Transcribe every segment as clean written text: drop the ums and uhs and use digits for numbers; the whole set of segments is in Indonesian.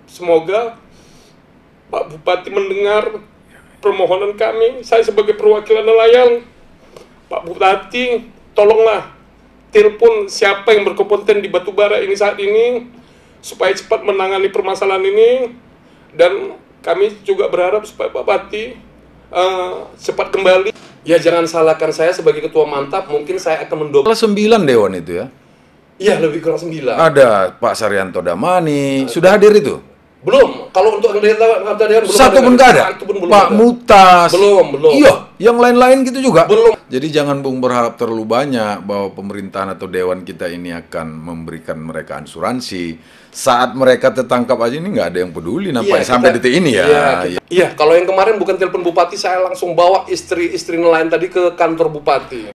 Semoga Pak Bupati mendengar permohonan kami. Saya sebagai perwakilan nelayan, Pak Bupati, tolonglah telepon siapa yang berkompeten di batubara ini saat ini supaya cepat menangani permasalahan ini. Dan kami juga berharap supaya Pak Bupati cepat kembali. Ya jangan salahkan saya sebagai ketua Mantap, mungkin saya akan mendukung. 9 dewan itu ya? Iya, lebih kurang 9. Ada Pak Saryanto Damani, sudah hadir itu? Belum. Kalau untuk anggota dewan belum. Satu pun nggak ada. Pak ada. Mutas. Belum. Iya, yang lain-lain gitu juga. Belum. Jadi jangan Bung berharap terlalu banyak bahwa pemerintahan atau dewan kita ini akan memberikan mereka asuransi. Saat mereka tertangkap aja ini nggak ada yang peduli nampaknya sampai detik ini ya. Iya, kalau yang kemarin bukan telepon Bupati, saya langsung bawa istri nelayan tadi ke kantor Bupati.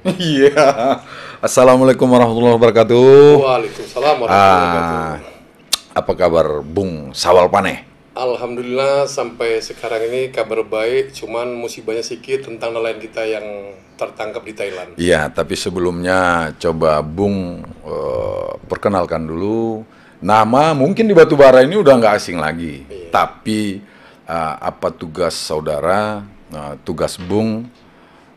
Iya. Assalamualaikum warahmatullahi wabarakatuh. Waalaikumsalam warahmatullahi wabarakatuh. Apa kabar Bung Sawal Paneh? Alhamdulillah sampai sekarang ini kabar baik, cuman musibahnya sedikit tentang nelayan kita yang tertangkap di Thailand. Iya, tapi sebelumnya coba Bung perkenalkan dulu nama. Mungkin di batubara ini udah nggak asing lagi, tapi apa tugas saudara, tugas Bung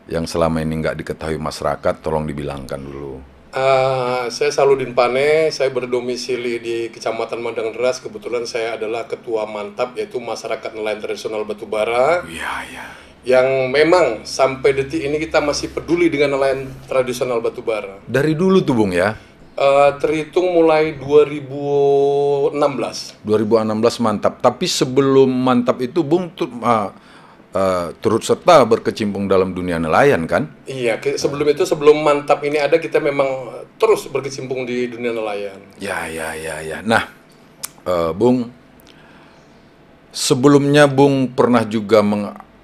yang selama ini nggak diketahui masyarakat, tolong dibilangkan dulu. Saya Saludin Pane, saya berdomisili di Kecamatan Mandang Deras. Kebetulan saya adalah ketua Mantap, yaitu Masyarakat Nelayan Tradisional Batubara. Iya. Yang memang sampai detik ini kita masih peduli dengan nelayan tradisional batubara. Dari dulu tuh Bung ya? Terhitung mulai 2016. 2016 Mantap. Tapi sebelum Mantap itu Bung turut serta berkecimpung dalam dunia nelayan kan? Iya, sebelum itu, sebelum Mantap ini ada, kita memang terus berkecimpung di dunia nelayan. Ya. Nah, Bung, sebelumnya Bung pernah juga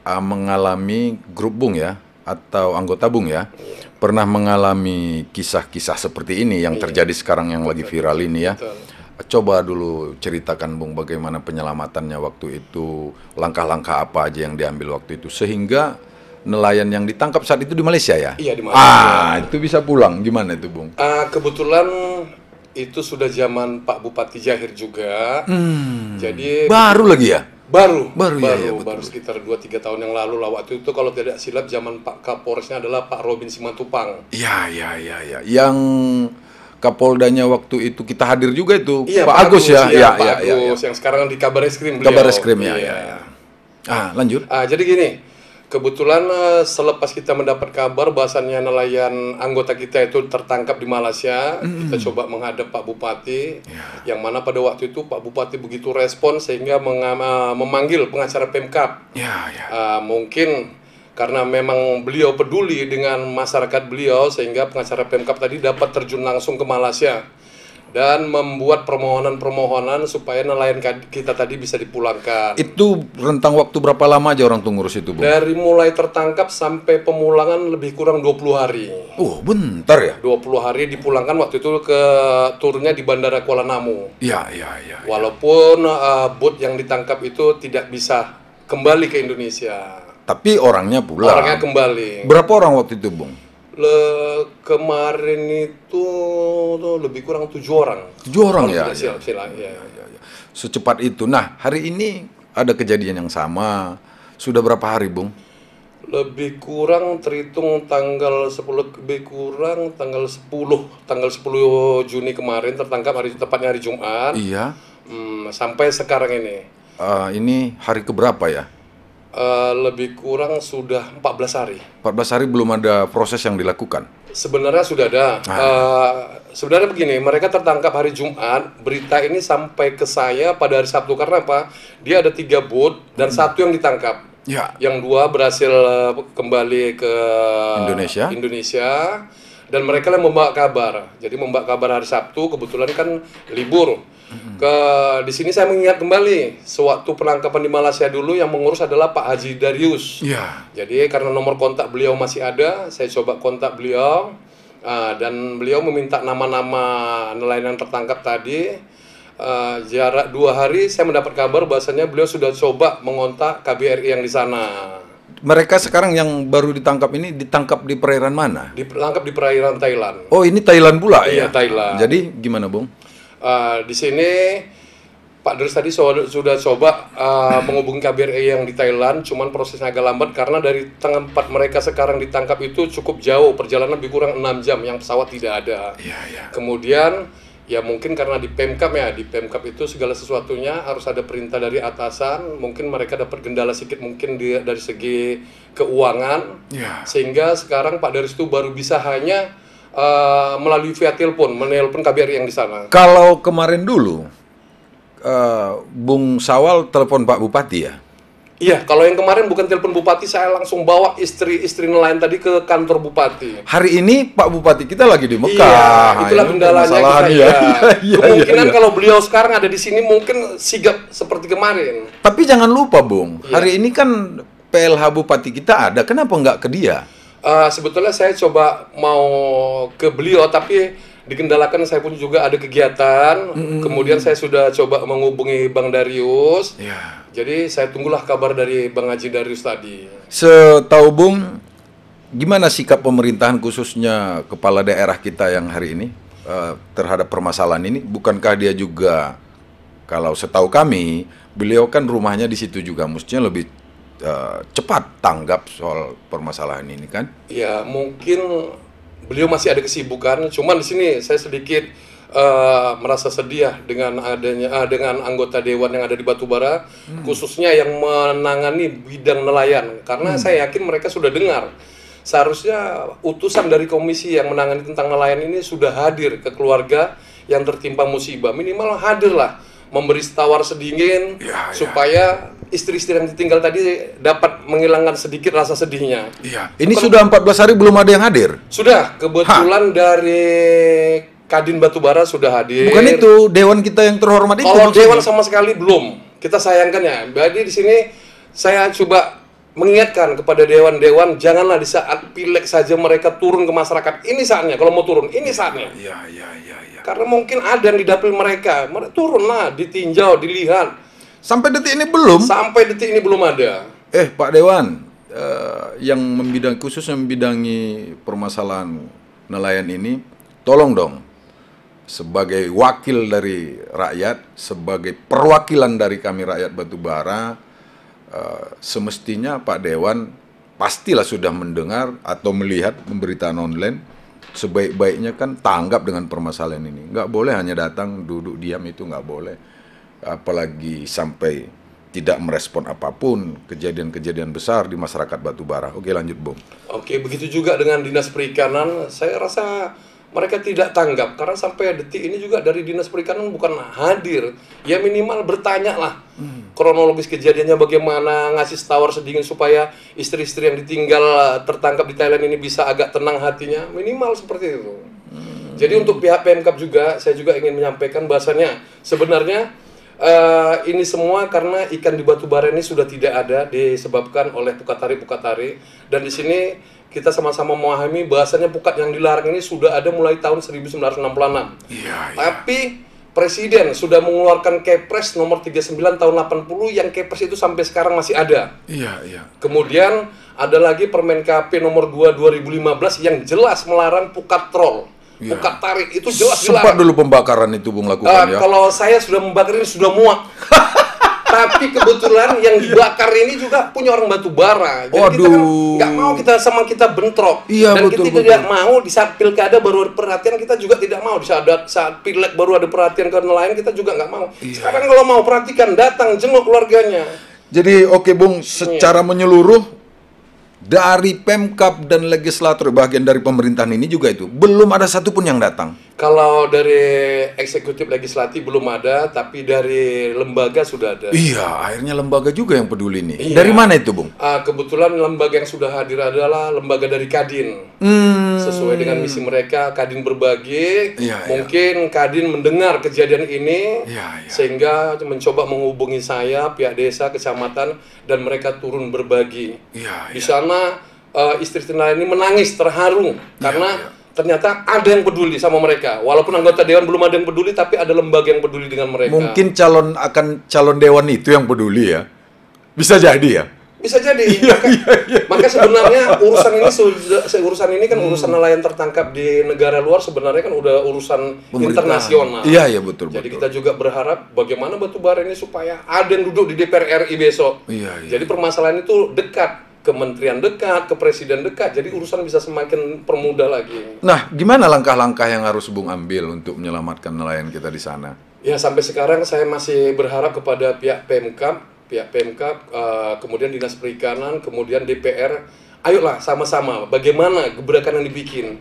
mengalami grup Bung ya, atau anggota Bung ya, pernah mengalami kisah-kisah seperti ini yang terjadi sekarang yang lagi viral ini ya. Betul. Coba dulu ceritakan Bung bagaimana penyelamatannya waktu itu, langkah-langkah apa aja yang diambil waktu itu sehingga nelayan yang ditangkap saat itu di Malaysia ya? Iya, di Malaysia. Itu bisa pulang, gimana itu Bung? Kebetulan itu sudah zaman Pak Bupati Jahir juga. Jadi baru lagi ya? Baru betul. Sekitar 2-3 tahun yang lalu lah. Waktu itu kalau tidak silap zaman Pak Kapolresnya adalah Pak Robin Simatupang. Iya. Yang Kapoldanya waktu itu kita hadir juga itu, iya, Pak Agus ya? Pak Agus, yang sekarang di Kabar Eskrim beliau. Kabar Eskrim ya. Lanjut. Jadi gini, kebetulan selepas kita mendapat kabar bahwasannya nelayan anggota kita itu tertangkap di Malaysia, kita coba menghadap Pak Bupati, yang mana pada waktu itu Pak Bupati begitu respon sehingga memanggil pengacara Pemkab. Mungkin karena memang beliau peduli dengan masyarakat beliau, sehingga pengacara Pemkab tadi dapat terjun langsung ke Malaysia dan membuat permohonan supaya nelayan kita tadi bisa dipulangkan. Itu rentang waktu berapa lama aja orang tuh ngurus itu, Bung? Dari mulai tertangkap sampai pemulangan lebih kurang 20 hari. Bentar ya? 20 hari dipulangkan, waktu itu ke turunnya di Bandara Kuala Namu. Iya. Walaupun boot yang ditangkap itu tidak bisa kembali ke Indonesia. Tapi orangnya pulang. Orangnya kembali. Berapa orang waktu itu, Bung? Kemarin itu lebih kurang 7 orang. 7 orang ya? Ya. Secepat itu. Nah, hari ini ada kejadian yang sama. Sudah berapa hari, Bung? Lebih kurang terhitung tanggal 10, lebih kurang tanggal 10 Juni kemarin tertangkap, tepatnya hari Jumat. Iya. Sampai sekarang ini. Ini hari keberapa ya? Lebih kurang sudah 14 hari. 14 hari belum ada proses yang dilakukan? Sebenarnya sudah ada. Sebenarnya begini, mereka tertangkap hari Jumat, berita ini sampai ke saya pada hari Sabtu. Karena apa? Dia ada 3 boot dan 1 yang ditangkap. Ya. Yang 2 berhasil kembali ke Indonesia. Dan mereka yang membawa kabar. Jadi membawa kabar hari Sabtu, kebetulan kan libur. Di sini saya mengingat kembali sewaktu penangkapan di Malaysia dulu yang mengurus adalah Pak Haji Darius. Iya. Jadi karena nomor kontak beliau masih ada, saya coba kontak beliau dan beliau meminta nama-nama nelayan yang tertangkap tadi. Jarak 2 hari saya mendapat kabar bahwasanya beliau sudah coba mengontak KBRI yang di sana. mereka sekarang yang baru ditangkap ini ditangkap di perairan mana? Ditangkap di perairan Thailand. Oh, ini Thailand pula ya? Iya, Thailand. Jadi gimana, Bung? Di sini Pak Dris tadi sudah coba menghubungi KBRI yang di Thailand, cuman prosesnya agak lambat karena dari tempat mereka sekarang ditangkap itu cukup jauh, perjalanan lebih kurang 6 jam, yang pesawat tidak ada. Iya. Kemudian ya mungkin karena di Pemkap di Pemkap itu segala sesuatunya harus ada perintah dari atasan, mungkin mereka dapat kendala sedikit mungkin dari segi keuangan, sehingga sekarang Pak Dris itu baru bisa hanya melalui via telepon, menelpon KBRI yang di sana. Kalau kemarin dulu, Bung Sawal telepon Pak Bupati ya? Iya, kalau yang kemarin bukan telepon Bupati, saya langsung bawa istri nelayan tadi ke kantor Bupati. Hari ini Pak Bupati kita lagi di Mekah. Iya, itulah kendalanya kita. Ya. Kemungkinan kalau beliau sekarang ada di sini mungkin sigap seperti kemarin. Tapi jangan lupa, Bung, hari ini kan PLH Bupati kita ada, kenapa nggak ke dia? Sebetulnya saya coba mau ke beliau, tapi dikendalakan saya pun juga ada kegiatan. Kemudian saya sudah coba menghubungi Bang Darius. Jadi saya tunggulah kabar dari Bang Haji Darius tadi. Setahu Bung, gimana sikap pemerintahan khususnya kepala daerah kita yang hari ini terhadap permasalahan ini? Bukankah dia juga, kalau setahu kami, beliau kan rumahnya di situ juga, mestinya lebih cepat tanggap soal permasalahan ini kan? Ya mungkin beliau masih ada kesibukan. Cuman di sini saya sedikit merasa sedih dengan adanya dengan anggota dewan yang ada di Batubara, khususnya yang menangani bidang nelayan, karena saya yakin mereka sudah dengar. Seharusnya utusan dari komisi yang menangani tentang nelayan ini sudah hadir ke keluarga yang tertimpa musibah, minimal hadirlah memberi tawar sedingin supaya istri-istri yang ditinggal tadi dapat menghilangkan sedikit rasa sedihnya. Ini sudah 14 hari belum ada yang hadir? Sudah, kebetulan dari Kadin Batubara sudah hadir. Bukan itu dewan kita yang terhormat itu. Kalau dewan sama sekali belum. Kita sayangkan ya. Jadi di sini saya coba mengingatkan kepada dewan-dewan, janganlah di saat pileg saja mereka turun ke masyarakat. Ini saatnya kalau mau turun, ini saatnya. Karena mungkin ada yang di dapil mereka turunlah, ditinjau, dilihat. Sampai detik ini belum? Sampai detik ini belum ada. Pak Dewan, yang khususnya membidangi permasalahan nelayan ini, tolong dong, sebagai wakil dari rakyat, sebagai perwakilan dari kami rakyat Batubara, semestinya Pak Dewan pastilah sudah mendengar atau melihat pemberitaan online. Sebaik-baiknya kan tanggap dengan permasalahan ini. Nggak boleh hanya datang, duduk, diam, itu nggak boleh. Apalagi sampai tidak merespon apapun kejadian-kejadian besar di masyarakat Batubara. Oke, lanjut, Bung. Oke, begitu juga dengan Dinas Perikanan. Saya rasa mereka tidak tanggap, karena sampai detik ini juga dari Dinas Perikanan bukan hadir. Ya minimal bertanya lah kronologis kejadiannya bagaimana, ngasih tawar sedingin supaya istri-istri yang ditinggal tertangkap di Thailand ini bisa agak tenang hatinya, minimal seperti itu. Jadi untuk pihak Pemkap juga, saya juga ingin menyampaikan bahasanya sebenarnya ini semua karena ikan di Batubara ini sudah tidak ada disebabkan oleh pukatari, dan di sini kita sama-sama memahami bahasanya pukat yang dilarang ini sudah ada mulai tahun 1966. Tapi Presiden sudah mengeluarkan Kepres nomor 39 tahun 80 yang Kepres itu sampai sekarang masih ada. Kemudian ada lagi Permen KP nomor 2 2015 yang jelas melarang pukat troll. Pukat tarik itu jelas dilarang. Sempat dulu pembakaran itu Bung lakukan ya. Kalau saya sudah membakar ini sudah muak. Tapi kebetulan yang dibakar ini juga punya orang Batubara. Jadi kita kan nggak mau kita bentrok. Dan kita tidak mau di saat pilkada baru ada perhatian, kita juga tidak mau di saat pileg baru ada perhatian ke nelayan, kita juga nggak mau. Sekarang kalau mau perhatikan, datang jenguk keluarganya. Jadi oke Bung, secara menyeluruh dari Pemkap dan legislator bagian dari pemerintahan ini juga itu belum ada satupun yang datang. Kalau dari eksekutif legislatif belum ada, tapi dari lembaga sudah ada. Akhirnya lembaga juga yang peduli nih. Dari mana itu, Bung? Kebetulan lembaga yang sudah hadir adalah lembaga dari Kadin. Sesuai dengan misi mereka, Kadin berbagi. Mungkin Kadin mendengar kejadian ini, sehingga mencoba menghubungi saya, pihak desa, kecamatan, dan mereka turun berbagi. Di sana istri nelayan ini menangis terharu karena ternyata ada yang peduli sama mereka. Walaupun anggota dewan belum ada yang peduli, tapi ada lembaga yang peduli dengan mereka. Mungkin calon dewan itu yang peduli ya. Bisa jadi ya. Bisa jadi. Maka sebenarnya urusan ini kan urusan nelayan tertangkap di negara luar sebenarnya kan udah urusan internasional. Iya, iya, betul. Jadi kita juga berharap bagaimana batubara ini supaya ada yang duduk di DPR RI besok. Iya, iya. Jadi permasalahan itu dekat, kementerian dekat, ke presiden dekat. Jadi urusan bisa semakin permudah lagi. Nah, gimana langkah-langkah yang harus Bung ambil untuk menyelamatkan nelayan kita di sana? Ya, sampai sekarang saya masih berharap kepada pihak Pemkab, kemudian Dinas Perikanan, kemudian DPR, ayolah sama-sama bagaimana gebrakan yang dibikin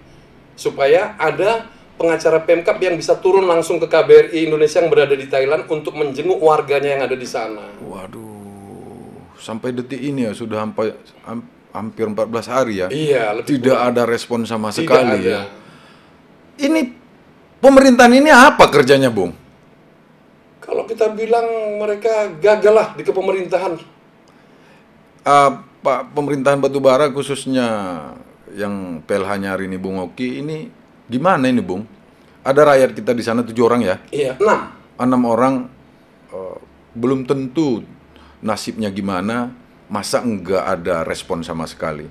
supaya ada pengacara Pemkab yang bisa turun langsung ke KBRI Indonesia yang berada di Thailand untuk menjenguk warganya yang ada di sana. Waduh, sampai detik ini ya sudah hampir 14 hari ya. Iya, tidak ada respon sama sekali ada. Ya. Ini pemerintahan ini apa kerjanya, Bung? Kalau kita bilang mereka gagal lah di kepemerintahan. Pak, pemerintahan batubara khususnya yang PLH-nya hari ini Bung Oki ini gimana ini, Bung? Ada rakyat kita di sana 7 orang ya? Iya, 6 orang, belum tentu nasibnya gimana, masa enggak ada respon sama sekali?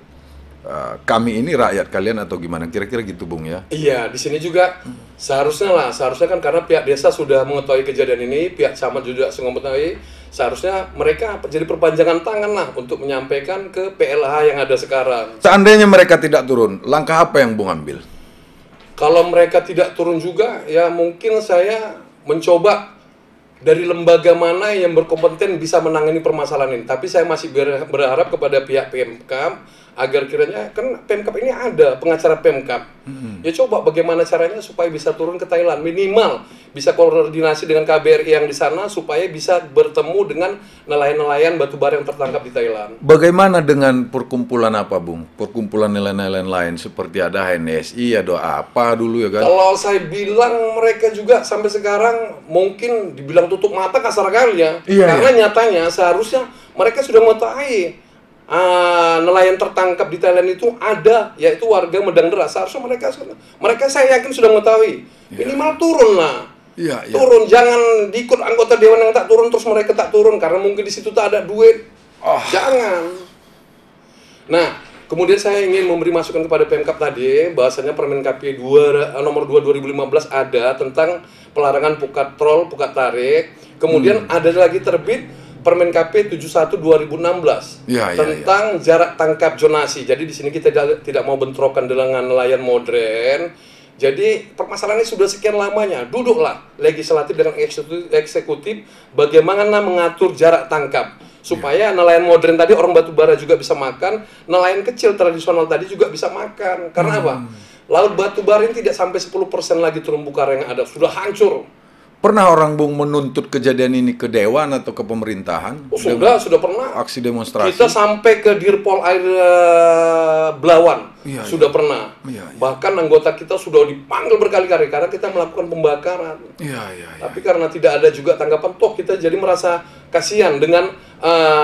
Kami ini rakyat kalian atau gimana? Kira-kira gitu, Bung ya? Iya, di sini juga seharusnya kan karena pihak desa sudah mengetahui kejadian ini, pihak camat juga sudah mengetahui, seharusnya mereka jadi perpanjangan tangan lah untuk menyampaikan ke PLH yang ada sekarang. Seandainya mereka tidak turun, langkah apa yang Bung ambil? Kalau mereka tidak turun juga, ya mungkin saya mencoba dari lembaga mana yang berkompeten bisa menangani permasalahan ini. Tapi saya masih berharap kepada pihak Pemkab agar kiranya, kan Pemkab ini ada pengacara Pemkab. Ya coba bagaimana caranya supaya bisa turun ke Thailand, minimal bisa koordinasi dengan KBRI yang di sana supaya bisa bertemu dengan nelayan-nelayan batubara yang tertangkap di Thailand. Bagaimana dengan perkumpulan apa, Bung? Perkumpulan nelayan-nelayan lain seperti ada HNSI, ada apa dulu ya kan? Kalau saya bilang mereka juga sampai sekarang mungkin dibilang tutup mata kasar kali ya. Iya, karena nyatanya seharusnya mereka sudah mengetahui nelayan tertangkap di Thailand itu ada, yaitu warga Medang Deras. Seharusnya mereka saya yakin sudah mengetahui. Minimal turun lah. Iya, iya. Turun, jangan diikut anggota dewan yang tak turun terus mereka tak turun karena mungkin di situ tak ada duit. Jangan. Nah, kemudian saya ingin memberi masukan kepada Pemkab tadi, bahasanya Permen KP nomor 2 2015 ada tentang pelarangan pukat trol, pukat tarik. Kemudian ada lagi terbit Permen KP 71 2016 tentang jarak tangkap zonasi. Jadi di sini kita tidak mau bentrokan dengan nelayan modern. Jadi permasalahannya sudah sekian lamanya. Duduklah legislatif dengan eksekutif bagaimana mengatur jarak tangkap supaya nelayan modern tadi orang batubara juga bisa makan, nelayan kecil tradisional tadi juga bisa makan. Karena apa? Laut batubara ini tidak sampai 10% lagi terumbu karang yang ada, sudah hancur. Pernah orang, Bung, menuntut kejadian ini ke dewan atau ke pemerintahan? Sudah pernah. Aksi demonstrasi. Kita sampai ke Dirpol Air Belawan. Sudah pernah. Bahkan anggota kita sudah dipanggil berkali-kali karena kita melakukan pembakaran. Tapi karena tidak ada juga tanggapan, toh kita jadi merasa kasihan dengan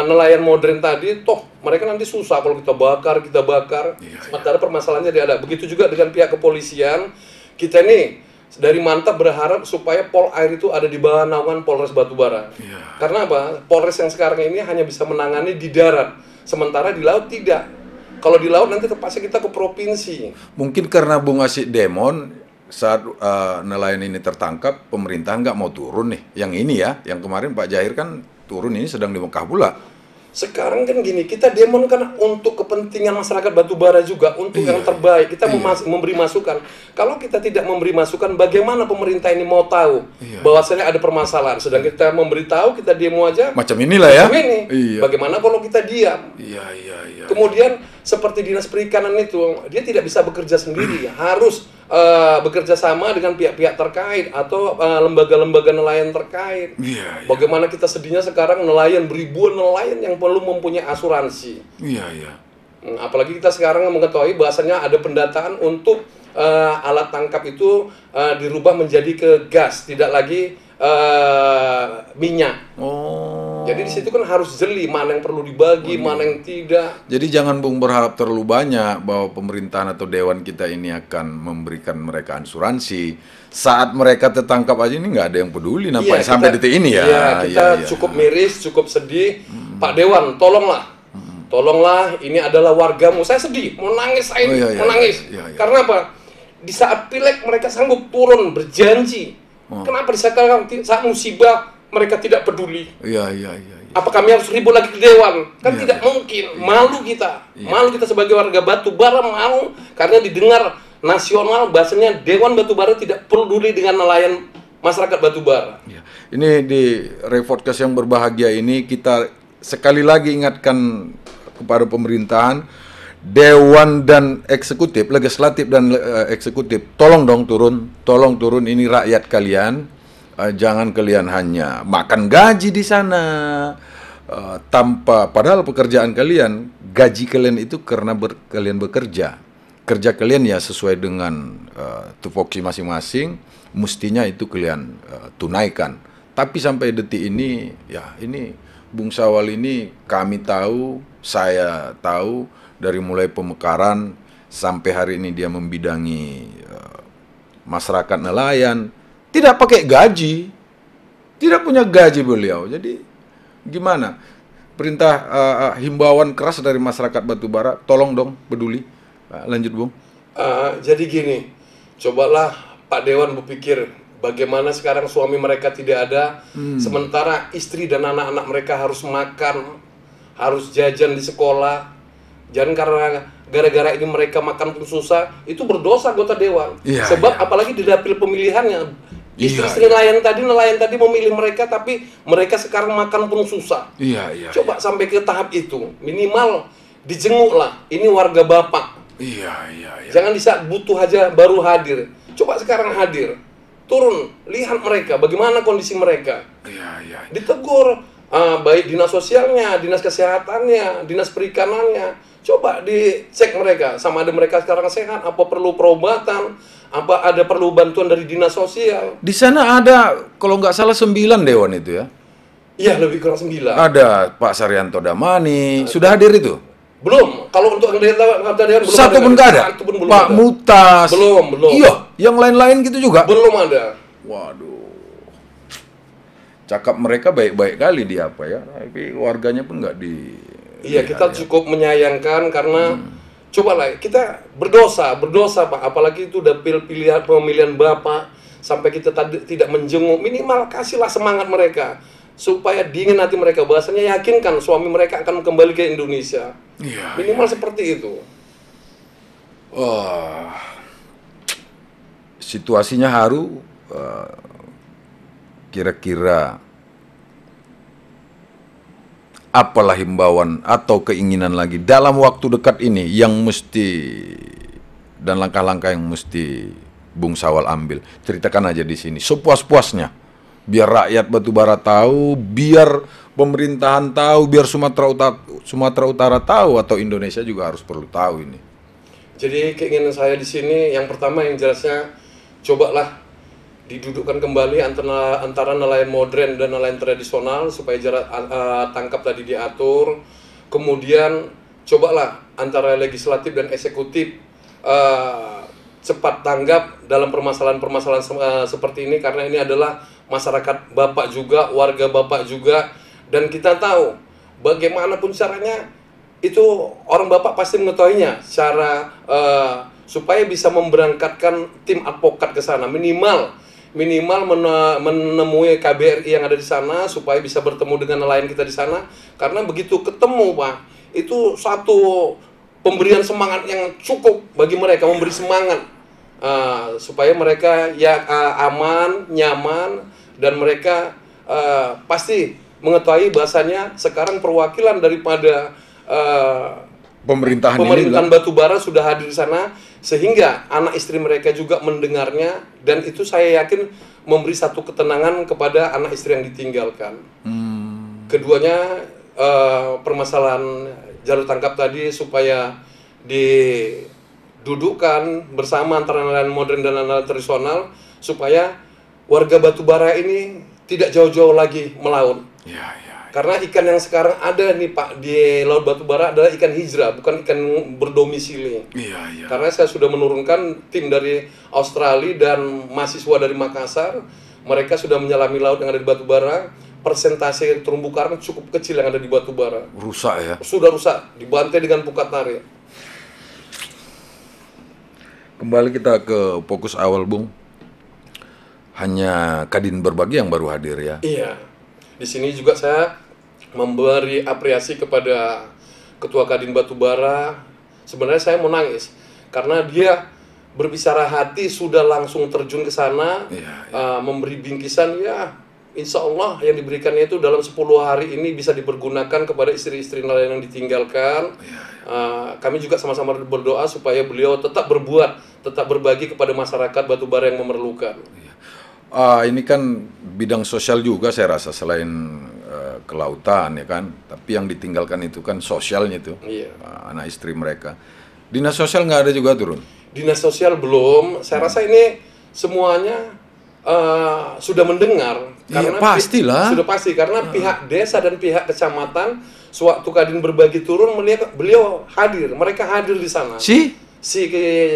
nelayan modern tadi, toh mereka nanti susah kalau kita bakar. Sementara permasalahannya tidak ada. Begitu juga dengan pihak kepolisian. Kita nih dari mantap berharap supaya Pol Air itu ada di bawah naungan Polres Batubara. Karena apa? Polres yang sekarang ini hanya bisa menangani di darat, sementara di laut tidak. Kalau di laut nanti terpaksa kita ke provinsi. Mungkin karena Bung Asik Demon saat nelayan ini tertangkap, pemerintah nggak mau turun nih. Yang ini ya, yang kemarin Pak Jahir kan turun, ini sedang di Mekah pula. Sekarang kan gini, kita demon kan untuk kepentingan masyarakat batubara juga, untuk yang terbaik. Kita memberi masukan. Kalau kita tidak memberi masukan, bagaimana pemerintah ini mau tahu bahwasanya ada permasalahan? Sedang kita memberitahu, kita demo aja. Macam inilah ya. Macam ini. Bagaimana kalau kita diam? Kemudian seperti Dinas Perikanan itu, dia tidak bisa bekerja sendiri, harus bekerja sama dengan pihak-pihak terkait atau lembaga-lembaga nelayan terkait. Bagaimana kita sedihnya sekarang nelayan, beribuan nelayan yang perlu mempunyai asuransi. Apalagi kita sekarang mengetahui bahasanya ada pendataan untuk alat tangkap itu dirubah menjadi ke gas, tidak lagi minyak. Jadi di situ kan harus jeli mana yang perlu dibagi, mana yang tidak. Jadi jangan Bung berharap terlalu banyak bahwa pemerintahan atau dewan kita ini akan memberikan mereka asuransi. Saat mereka tertangkap aja ini nggak ada yang peduli nampaknya sampai detik ini ya. Kita cukup miris, cukup sedih. Pak Dewan, tolonglah. tolonglah, ini adalah wargamu. Saya sedih, mau nangis saya, mau nangis. Karena apa? Di saat pileg mereka sanggup turun berjanji. Kenapa di saat musibah mereka tidak peduli? Apa kami harus ribut lagi ke Dewan? Kan tidak mungkin. Malu kita. Malu kita sebagai warga Batubara, malu karena didengar nasional bahasanya Dewan Batubara tidak peduli dengan nelayan masyarakat Batubara. Ini di Reportcast yang berbahagia ini kita sekali lagi ingatkan kepada pemerintahan, Dewan dan eksekutif, legislatif dan eksekutif, tolong dong turun, ini rakyat kalian. Jangan kalian hanya makan gaji di sana tanpa, padahal pekerjaan kalian, gaji kalian itu karena kalian bekerja. Kerja kalian ya sesuai dengan tupoksi masing-masing, mestinya itu kalian tunaikan. Tapi sampai detik ini, ya ini Bung Syawal ini kami tahu, saya tahu, dari mulai pemekaran sampai hari ini dia membidangi masyarakat nelayan, tidak pakai gaji, tidak punya gaji beliau. Jadi gimana? Perintah himbauan keras dari masyarakat Batubara, tolong dong peduli. Lanjut Bung. Jadi gini, cobalah Pak Dewan berpikir bagaimana sekarang suami mereka tidak ada, sementara istri dan anak-anak mereka harus makan, harus jajan di sekolah. Jangan karena gara-gara ini mereka makan pun susah, itu berdosa anggota Dewan. Sebab apalagi di dapil pemilihannya, istri nelayan tadi memilih mereka, tapi mereka sekarang makan pun susah. Coba sampai ke tahap itu, minimal dijenguk lah. Ini warga Bapak. Jangan di saat butuh aja baru hadir. Coba sekarang hadir, turun, lihat mereka, bagaimana kondisi mereka. Ditegur, baik dinas sosialnya, dinas kesehatannya, dinas perikanannya. Coba dicek mereka, sama ada mereka sekarang sehat, apa perlu perobatan, apa ada perlu bantuan dari dinas sosial. Di sana ada, kalau nggak salah 9 dewan itu ya? Iya, lebih kurang 9. Ada Pak Saryanto Damani, sudah hadir itu? Belum, kalau untuk Dewan belum satu pun nggak ada. Pak Mutas. Belum. Iya, yang lain-lain gitu juga. Belum ada. Waduh. Cakap mereka baik-baik kali di apa ya, tapi warganya pun nggak di. Iya, kita cukup menyayangkan karena cobalah kita berdosa Pak, apalagi itu dapil pemilihan Bapak, sampai kita tidak menjenguk, minimal kasihlah semangat mereka supaya dingin hati mereka, bahasanya yakinkan suami mereka akan kembali ke Indonesia. Minimal seperti itu. Situasinya haru. Kira-kira apalah himbauan atau keinginan lagi dalam waktu dekat ini yang mesti, dan langkah-langkah yang mesti Bung Syawal ambil? Ceritakan aja di sini sepuas-puasnya, biar rakyat Batubara tahu, biar pemerintahan tahu, biar Sumatera Utara tahu, atau Indonesia juga harus perlu tahu ini. Jadi keinginan saya di sini yang pertama, yang jelasnya, cobalah didudukkan kembali antara nelayan modern dan nelayan tradisional supaya jarak tangkap tadi diatur. Kemudian cobalah antara legislatif dan eksekutif cepat tanggap dalam permasalahan-permasalahan seperti ini, karena ini adalah masyarakat Bapak juga, warga Bapak juga, dan kita tahu bagaimanapun caranya itu orang Bapak pasti mengetahuinya, cara supaya bisa memberangkatkan tim advokat ke sana, minimal menemui KBRI yang ada di sana supaya bisa bertemu dengan nelayan kita di sana, karena begitu ketemu Pak, itu satu pemberian semangat yang cukup bagi mereka, memberi semangat supaya mereka ya aman, nyaman, dan mereka pasti mengetahui bahasanya sekarang perwakilan daripada pemerintahan Batubara sudah hadir di sana, sehingga anak istri mereka juga mendengarnya, dan itu saya yakin memberi satu ketenangan kepada anak istri yang ditinggalkan. Keduanya permasalahan jalur tangkap tadi supaya didudukkan bersama antara nelayan modern dan nelayan tradisional, supaya warga Batubara ini tidak jauh-jauh lagi melaut. Karena ikan yang sekarang ada nih Pak di Laut Batubara adalah ikan hijrah, bukan ikan berdomisili. Karena saya sudah menurunkan tim dari Australia dan mahasiswa dari Makassar, mereka sudah menyelami laut yang ada di Batubara. persentase terumbu karang cukup kecil yang ada di batu bara. Rusak ya. Sudah rusak, dibantai dengan pukat tarik. Kembali kita ke fokus awal, Bung. Hanya Kadin Berbagi yang baru hadir ya. Iya. Di sini juga saya memberi apresiasi kepada Ketua Kadin Batubara. Sebenarnya saya mau nangis karena dia berbicara hati sudah langsung terjun ke sana, memberi bingkisan ya. Insya Allah yang diberikannya itu dalam 10 hari ini bisa dipergunakan kepada istri-istri nelayan yang ditinggalkan. Kami juga sama-sama berdoa supaya beliau tetap berbuat, tetap berbagi kepada masyarakat Batubara yang memerlukan. Ini kan bidang sosial juga saya rasa selain kelautan ya kan, tapi yang ditinggalkan itu kan sosialnya itu, anak istri mereka. Dinas sosial nggak ada juga turun? Dinas sosial belum. Saya rasa ini semuanya sudah mendengar. Karena pastilah. Sudah pasti karena pihak desa dan pihak kecamatan sewaktu Kadin Berbagi turun melihat beliau hadir, mereka hadir di sana. Si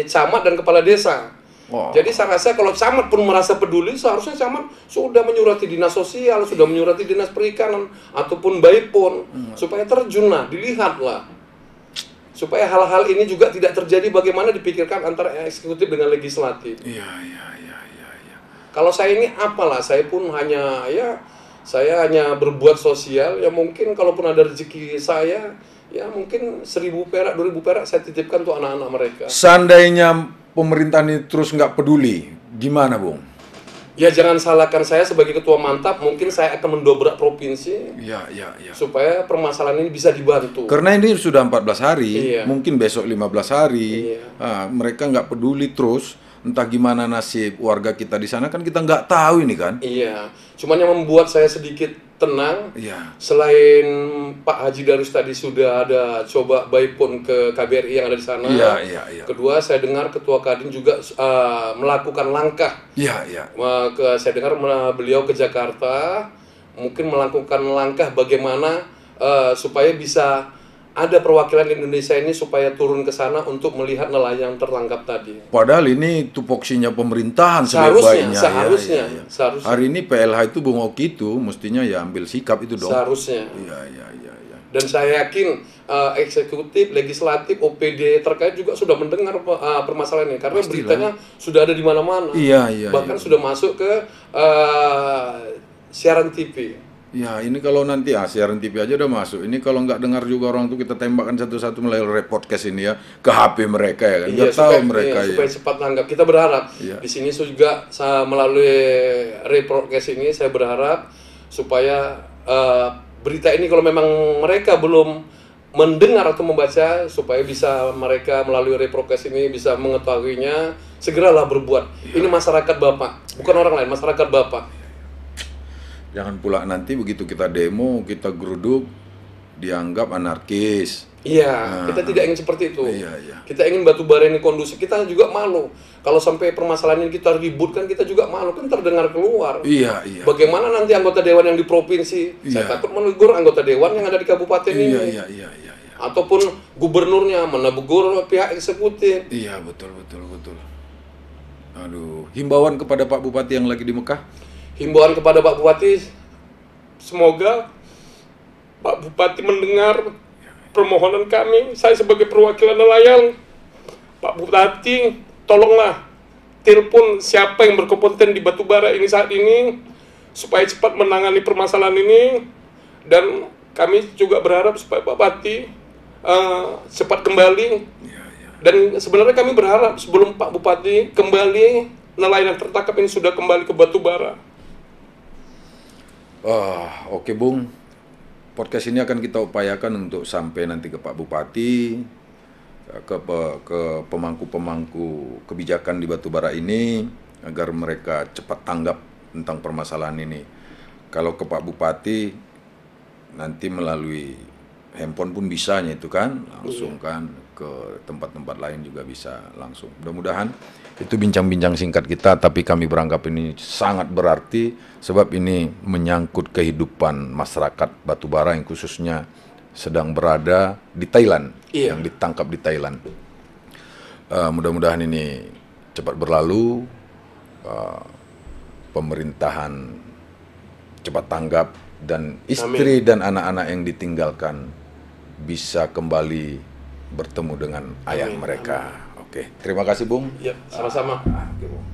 camat dan kepala desa. Jadi saya rasa kalau camat pun merasa peduli, seharusnya camat sudah menyurati dinas sosial, sudah menyurati dinas perikanan ataupun Baipon supaya terjun lah, dilihatlah. Supaya hal-hal ini juga tidak terjadi bagaimana dipikirkan antara eksekutif dengan legislatif. Iya. Kalau saya ini apalah, saya pun hanya saya hanya berbuat sosial, ya mungkin kalaupun ada rezeki saya, ya mungkin 1.000 perak, 2.000 perak saya titipkan untuk anak-anak mereka. Seandainya pemerintahan ini terus nggak peduli, gimana, Bung? Ya jangan salahkan saya sebagai ketua mantap, mungkin saya akan mendobrak provinsi. Supaya permasalahan ini bisa dibantu. Karena ini sudah 14 hari, mungkin besok 15 hari. Mereka nggak peduli terus, entah gimana nasib warga kita di sana kan kita nggak tahu ini kan. Iya, cuman yang membuat saya sedikit tenang, selain Pak Haji Darus tadi sudah ada coba Baipon ke KBRI yang ada di sana. Kedua, saya dengar Ketua Kadin juga melakukan langkah. Saya dengar beliau ke Jakarta, mungkin melakukan langkah bagaimana supaya bisa ada perwakilan Indonesia ini supaya turun ke sana untuk melihat nelayan tertangkap tadi. Padahal ini tupoksinya pemerintahan seharusnya. Hari ini PLH itu Bung Oki itu mestinya ya ambil sikap itu dong. Seharusnya. Dan saya yakin eksekutif, legislatif, OPD terkait juga sudah mendengar permasalahan ini karena beritanya sudah ada di mana-mana. Bahkan sudah masuk ke siaran TV. Ya ini kalau nanti siaran TV aja udah masuk. Ini kalau nggak dengar juga orang tuh kita tembakan satu-satu melalui podcast ini ya ke HP mereka ya kan. Nggak tahu mereka supaya cepat tanggap. Kita berharap di sini juga melalui podcast ini saya berharap supaya berita ini kalau memang mereka belum mendengar atau membaca supaya bisa mereka melalui podcast ini bisa mengetahuinya, segeralah berbuat. Ini masyarakat Bapak, bukan orang lain, masyarakat Bapak. Jangan pula nanti begitu kita demo, kita geruduk, dianggap anarkis. Kita tidak ingin seperti itu. Kita ingin Batubara ini kondusif. Kita juga malu. Kalau sampai permasalahan ini kita ributkan, kita juga malu. Kan terdengar keluar. Bagaimana nanti anggota dewan yang di provinsi? Saya takut menegur anggota dewan yang ada di kabupaten ini. Ataupun gubernurnya menegur pihak eksekutif. Betul. Aduh, himbauan kepada Pak Bupati yang lagi di Mekah. Himbauan kepada Pak Bupati, semoga Pak Bupati mendengar permohonan kami. Saya sebagai perwakilan nelayan, Pak Bupati, tolonglah telepon siapa yang berkompeten di Batubara ini saat ini, supaya cepat menangani permasalahan ini. Dan kami juga berharap supaya Pak Bupati cepat kembali. Dan sebenarnya kami berharap sebelum Pak Bupati kembali, nelayan yang tertangkap ini sudah kembali ke Batubara. Oke Bung, podcast ini akan kita upayakan untuk sampai nanti ke Pak Bupati, ke pemangku-pemangku kebijakan di Batubara ini, agar mereka cepat tanggap tentang permasalahan ini. Kalau ke Pak Bupati, nanti melalui handphone pun bisanya itu kan, langsung kan ke tempat-tempat lain juga bisa langsung. Mudah-mudahan itu bincang-bincang singkat kita, tapi kami beranggap ini sangat berarti sebab ini menyangkut kehidupan masyarakat Batubara yang khususnya sedang berada di Thailand, yang ditangkap di Thailand. Mudah-mudahan ini cepat berlalu, pemerintahan cepat tanggap dan istri dan anak-anak yang ditinggalkan bisa kembali bertemu dengan ayah mereka. Oke, terima kasih Bung. Ya, sama-sama. Oke, Bung.